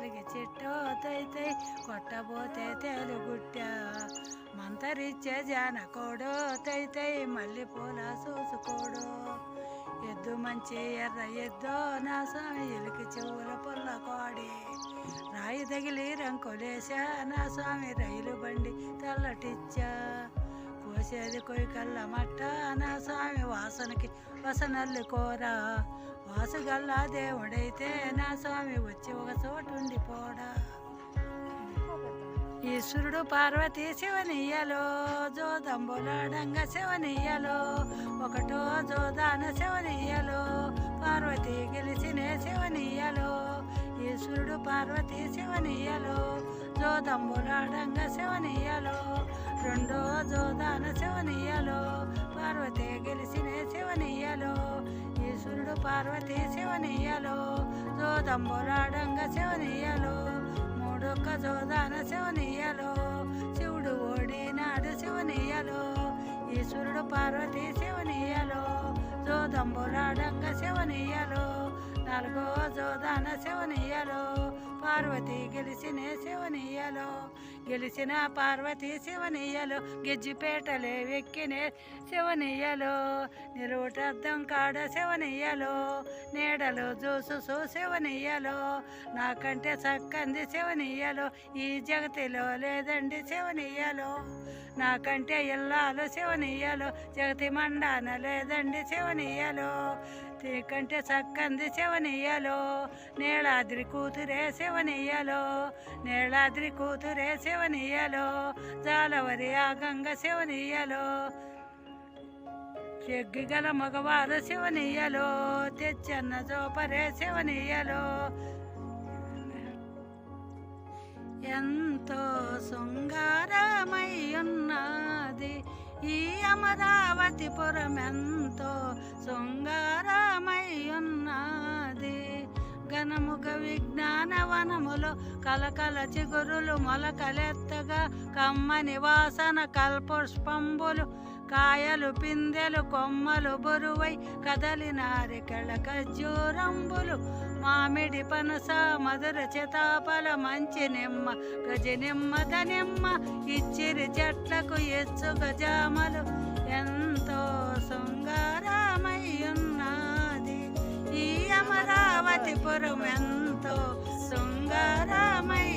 కలిగి చెట్టో తైతై కొట్టబోతే తెలుగుట్ట మంతరిచ్చే జానకోడో తైతై మల్లెపూల చూసుకోడు ఎద్దు మంచి ఎర్ర ఎద్దో నా స్వామి ఎలికి చెవుల పుల్ల కోడి రాయి తగిలి రంకులేసా నా స్వామి రైలు బండి తెల్లటిచ్చా కోసేది కొయ్యకల్ల మట్ట నా స్వామి వాసనకి వసనల్లి కోర వాసుగల్లా దేవుడైతే నా స్వామి వచ్చి ఒక చోటు ఉండిపోడా ఈశ్వరుడు పార్వతీ శివనీయలో జోదంబులాడంగ శివనీయలో ఒకటో జోదాన శివనీయలో పార్వతీ గెలిచినే శివనీయలో ఈశ్వరుడు పార్వతీ శివనీయలో జోదంబులాడంగ శివనీయలో రెండో జోదాన శివనీయలో పార్వతీ గెలిచినే శివనీయలో ఈశ్వరుడు పార్వతీ శివనీయలో జోదంబులాడంగ శివనీయలో మూడొక్క జోదాన శివనీయలో శివుడు ఓడినాడు శివనీయలో ఈశ్వరుడు పార్వతీ శివనీయలో జోదంబులాడంగ శివనీయలో నాలుగో జోదాన శివనీయలో పార్వతీ గెలిచినే శివనీయలో గెలిచిన పార్వతీ శివనీయలో గెజ్జిపేటలే వెక్కినే శివనీయలో నిలువుటద్దం కాడ శివనీయలో నీడలో జూసు శివనీయలో నాకంటే చక్కంది శివనీయలో ఈ జగతిలో లేదండి శివనీయలో నాకంటే ఇల్లాలు శివనీయలో జగతి మండాన లేదండి శివనీయలో కంటే చక్కంది శివనీయలో నీలాద్రి కూతురే శివనీయలో నీలాద్రి కూతురే శివనీయలో జాలవరి ఆగంగ శివనీయలో చెగ్గిగల మగవారు శివనీయలో తెచ్చన్న జోపరే శివనీయలో ఎంతో శృంగారమై ఉన్నది ఈ అమరావతిపురం ఎంతో శృంగారమై ఉన్నది ఘనముగ విజ్ఞాన వనములో కలకల చిగురులు మొలకలెత్తగా కమ్మని వాసన కల్పుష్పంబులు కాయలు పిందెలు కొమ్మలు బరువై కదలినారికళ ఖర్జూరంబులు మామిడి పనస మధుర చితాపల మంచి నిమ్మ గజ నిమ్మద నిమ్మ ఇచ్చిరి చెట్లకు ఎచ్చు గజామలు ఎంతో శృంగారమై ఉన్నది ఈ అమరావతిపురం ఎంతో శృంగారమై